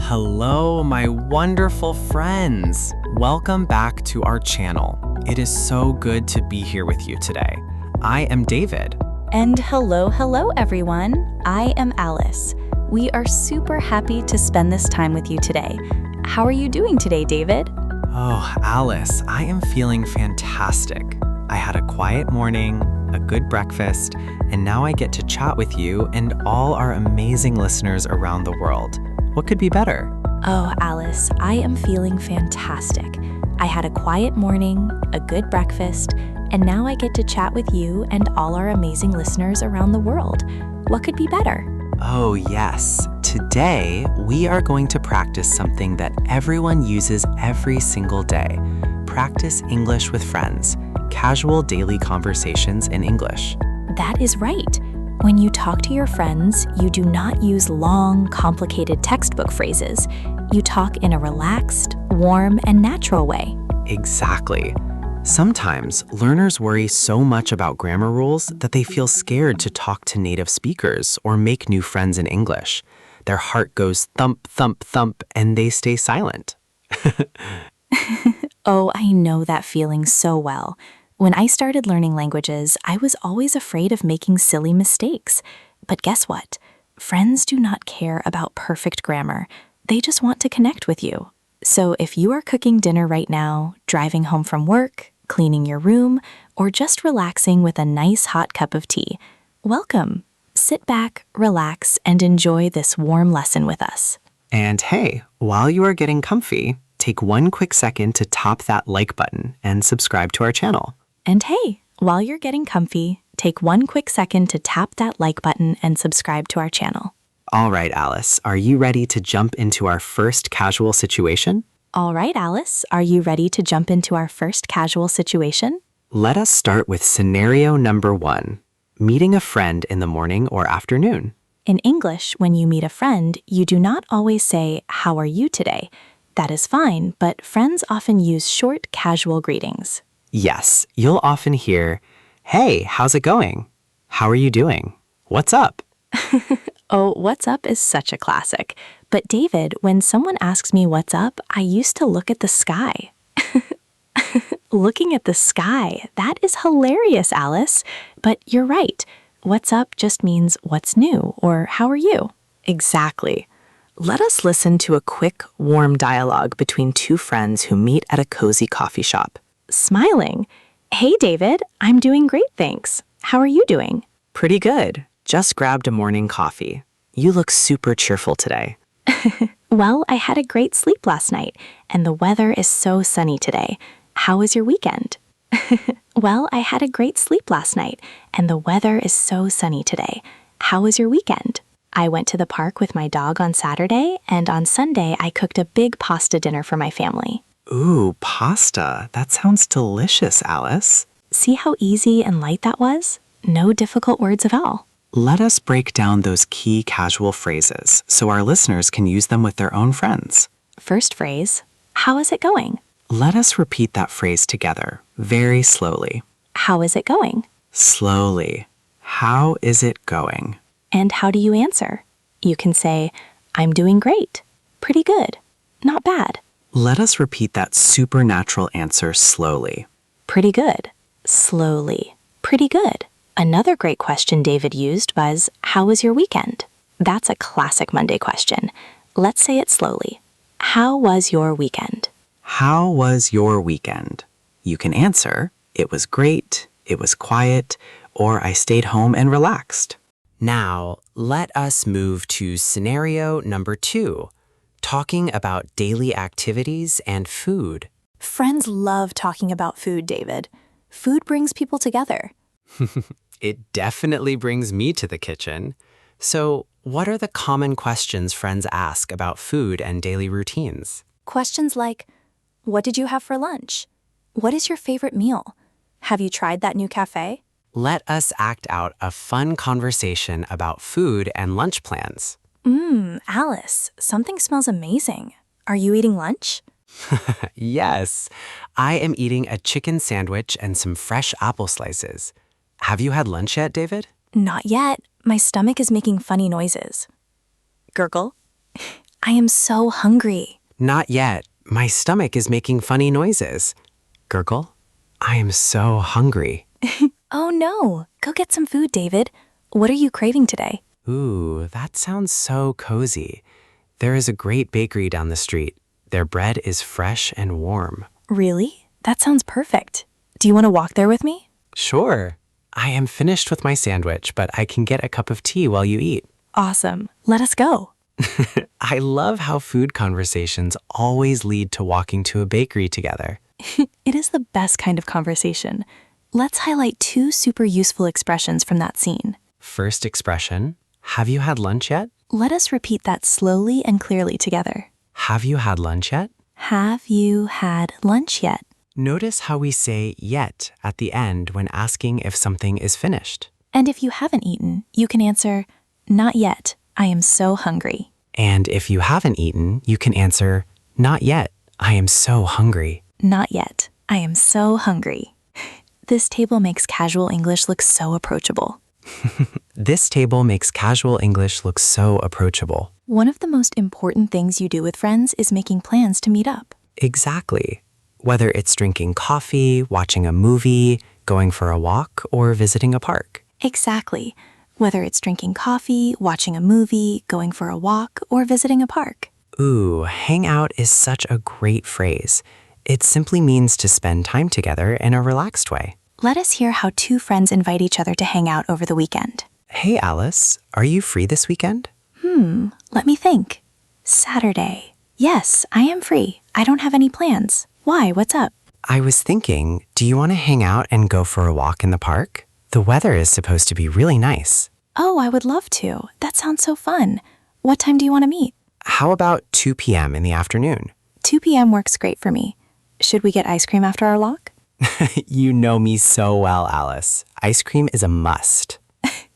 Hello, my wonderful friends. Welcome back to our channel. It is so good to be here with you today. I am David. And hello, everyone. I am Alice. We are super happy to spend this time with you today. How are you doing today, David? Oh, Alice, I am feeling fantastic. I had a quiet morning, a good breakfast, and now I get to chat with you and all our amazing listeners around the world. What could be better? Oh, Alice, I am feeling fantastic. I had a quiet morning, a good breakfast, and now I get to chat with you and all our amazing listeners around the world. What could be better? Oh, yes. Today, we are going to practice something that everyone uses every single day. Practice English with friends. Casual daily conversations in English. That is right. When you talk to your friends, you do not use long, complicated textbook phrases. You talk in a relaxed, warm, and natural way. Exactly. Sometimes, learners worry so much about grammar rules that they feel scared to talk to native speakers or make new friends in English. Their heart goes thump, thump, thump, and they stay silent. Oh, I know that feeling so well. When I started learning languages, I was always afraid of making silly mistakes. But guess what? Friends do not care about perfect grammar. They just want to connect with you. So if you are cooking dinner right now, driving home from work, cleaning your room, or just relaxing with a nice hot cup of tea, welcome. Sit back, relax, and enjoy this warm lesson with us. And hey, while you are getting comfy, take one quick second to tap that like button and subscribe to our channel. And hey, while you're getting comfy, take one quick second to tap that like button and subscribe to our channel. All right, Alice, are you ready to jump into our first casual situation? All right, Alice, are you ready to jump into our first casual situation? Let us start with scenario number 1, meeting a friend in the morning or afternoon. In English, when you meet a friend, you do not always say, "How are you today?" That is fine, but friends often use short, casual greetings. Yes, you'll often hear, "Hey, how's it going? How are you doing? What's up?" Oh, what's up is such a classic. But David, when someone asks me what's up, I used to look at the sky. Looking at the sky, that is hilarious, Alice. But you're right. What's up just means what's new or how are you? Exactly. Let us listen to a quick, warm dialogue between two friends who meet at a cozy coffee shop. Smiling. Hey, David, I'm doing great, thanks. How are you doing? Pretty good. Just grabbed a morning coffee. You look super cheerful today. Well, I had a great sleep last night, and the weather is so sunny today. How was your weekend? Well, I had a great sleep last night, and the weather is so sunny today. How was your weekend? I went to the park with my dog on Saturday, and on Sunday, I cooked a big pasta dinner for my family. Ooh, pasta. That sounds delicious, Alice. See how easy and light that was? No difficult words at all. Let us break down those key casual phrases so our listeners can use them with their own friends. First phrase, how is it going? Let us repeat that phrase together, very slowly. How is it going? Slowly. How is it going? And how do you answer? You can say, I'm doing great, pretty good, not bad. Let us repeat that supernatural answer slowly. Pretty good, slowly, pretty good. Another great question David used was, how was your weekend? That's a classic Monday question. Let's say it slowly. How was your weekend? How was your weekend? You can answer, it was great, it was quiet, or I stayed home and relaxed. Now, let us move to scenario number 2, talking about daily activities and food. Friends love talking about food, David. Food brings people together. It definitely brings me to the kitchen. So, what are the common questions friends ask about food and daily routines? Questions like, what did you have for lunch? What is your favorite meal? Have you tried that new cafe? Let us act out a fun conversation about food and lunch plans. Alice, something smells amazing. Are you eating lunch? Yes, I am eating a chicken sandwich and some fresh apple slices. Have you had lunch yet, David? Not yet. My stomach is making funny noises. Gurgle. I am so hungry. Not yet. My stomach is making funny noises. Gurgle. I am so hungry. Oh no, go get some food, David. What are you craving today? Ooh, that sounds so cozy. There is a great bakery down the street. Their bread is fresh and warm. Really? That sounds perfect. Do you want to walk there with me? Sure. I am finished with my sandwich, but I can get a cup of tea while you eat. Awesome. Let us go. I love how food conversations always lead to walking to a bakery together. It is the best kind of conversation. Let's highlight 2 super useful expressions from that scene. First expression, have you had lunch yet? Let us repeat that slowly and clearly together. Have you had lunch yet? Have you had lunch yet? Notice how we say yet at the end when asking if something is finished. And if you haven't eaten, you can answer, not yet. I am so hungry. And if you haven't eaten, you can answer, not yet. I am so hungry. Not yet. I am so hungry. This table makes casual English look so approachable. This table makes casual English look so approachable. One of the most important things you do with friends is making plans to meet up. Exactly. Whether it's drinking coffee, watching a movie, going for a walk, or visiting a park. Exactly. Whether it's drinking coffee, watching a movie, going for a walk, or visiting a park. Ooh, hang out is such a great phrase. It simply means to spend time together in a relaxed way. Let us hear how 2 friends invite each other to hang out over the weekend. Hey, Alice, are you free this weekend? Let me think. Saturday. Yes, I am free. I don't have any plans. Why? What's up? I was thinking, do you want to hang out and go for a walk in the park? The weather is supposed to be really nice. Oh, I would love to. That sounds so fun. What time do you want to meet? How about 2 p.m. in the afternoon? 2 p.m. works great for me. Should we get ice cream after our walk? You know me so well, Alice. Ice cream is a must.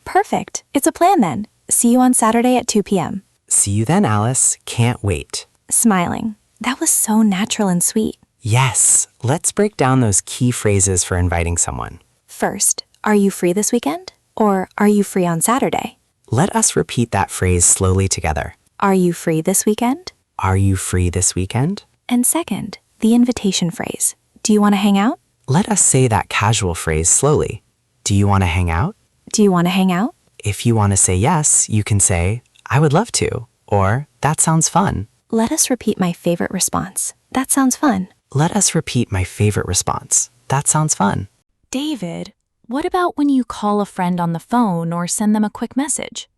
Perfect. It's a plan then. See you on Saturday at 2 p.m. See you then, Alice. Can't wait. Smiling. That was so natural and sweet. Yes, let's break down those key phrases for inviting someone. First, are you free this weekend? Or are you free on Saturday? Let us repeat that phrase slowly together. Are you free this weekend? Are you free this weekend? And second, the invitation phrase. Do you want to hang out? Let us say that casual phrase slowly. Do you want to hang out? Do you want to hang out? If you want to say yes, you can say, I would love to, or that sounds fun. Let us repeat my favorite response. That sounds fun. Let us repeat my favorite response. That sounds fun. David, what about when you call a friend on the phone or send them a quick message?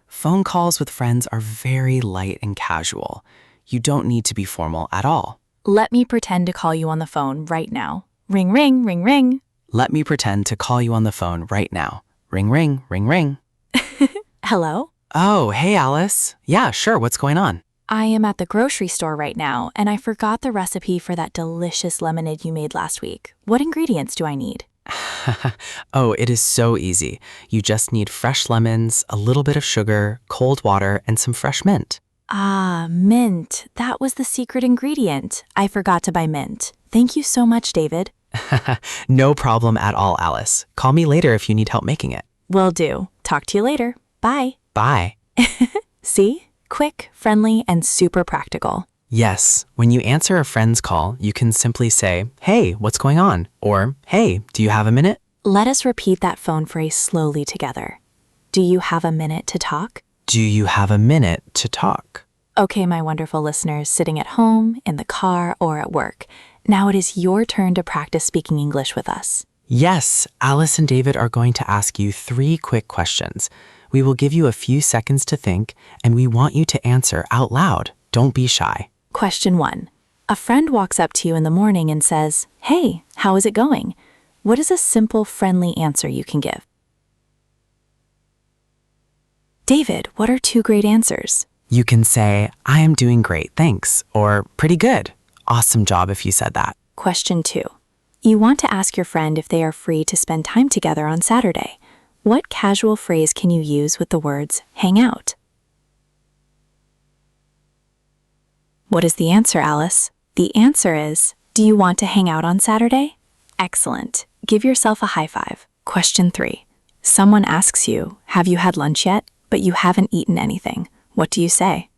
Phone calls with friends are very light and casual. You don't need to be formal at all. Let me pretend to call you on the phone right now. Ring, ring, ring, ring. Let me pretend to call you on the phone right now. Ring, ring, ring, ring. Hello? Oh, hey, Alice. Yeah, sure. What's going on? I am at the grocery store right now, and I forgot the recipe for that delicious lemonade you made last week. What ingredients do I need? Oh, it is so easy. You just need fresh lemons, a little bit of sugar, cold water, and some fresh mint. Ah, mint. That was the secret ingredient. I forgot to buy mint. Thank you so much, David. No problem at all, Alice. Call me later if you need help making it. Will do. Talk to you later. Bye. Bye. See? Quick, friendly, and super practical. Yes, when you answer a friend's call, you can simply say, hey, what's going on? Or, hey, do you have a minute? Let us repeat that phone phrase slowly together. Do you have a minute to talk? Do you have a minute to talk? Okay, my wonderful listeners sitting at home, in the car, or at work. Now it is your turn to practice speaking English with us. Yes, Alice and David are going to ask you 3 quick questions. We will give you a few seconds to think, and we want you to answer out loud. Don't be shy. Question 1. A friend walks up to you in the morning and says, hey, how is it going? What is a simple, friendly answer you can give? David, what are 2 great answers? You can say, I am doing great, thanks, or pretty good. Awesome job if you said that. Question 2. You want to ask your friend if they are free to spend time together on Saturday. What casual phrase can you use with the words hang out? What is the answer, Alice? The answer is, do you want to hang out on Saturday? Excellent. Give yourself a high five. Question 3. Someone asks you, have you had lunch yet? But you haven't eaten anything. What do you say?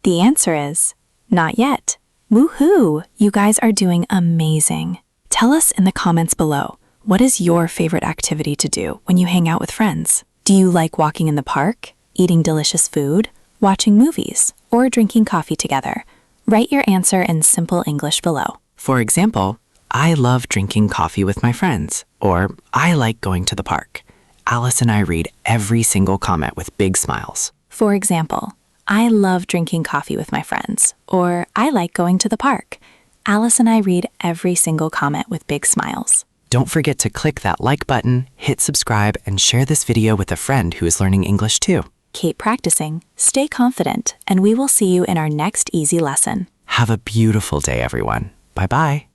The answer is not yet. Woohoo! You guys are doing amazing. Tell us in the comments below, what is your favorite activity to do when you hang out with friends? Do you like walking in the park, eating delicious food, watching movies, or drinking coffee together? Write your answer in simple English below. For example, I love drinking coffee with my friends, or I like going to the park. Alice and I read every single comment with big smiles. For example, I love drinking coffee with my friends, or I like going to the park. Alice and I read every single comment with big smiles. Don't forget to click that like button, hit subscribe, and share this video with a friend who is learning English too. Keep practicing, stay confident, and we will see you in our next easy lesson. Have a beautiful day, everyone. Bye-bye.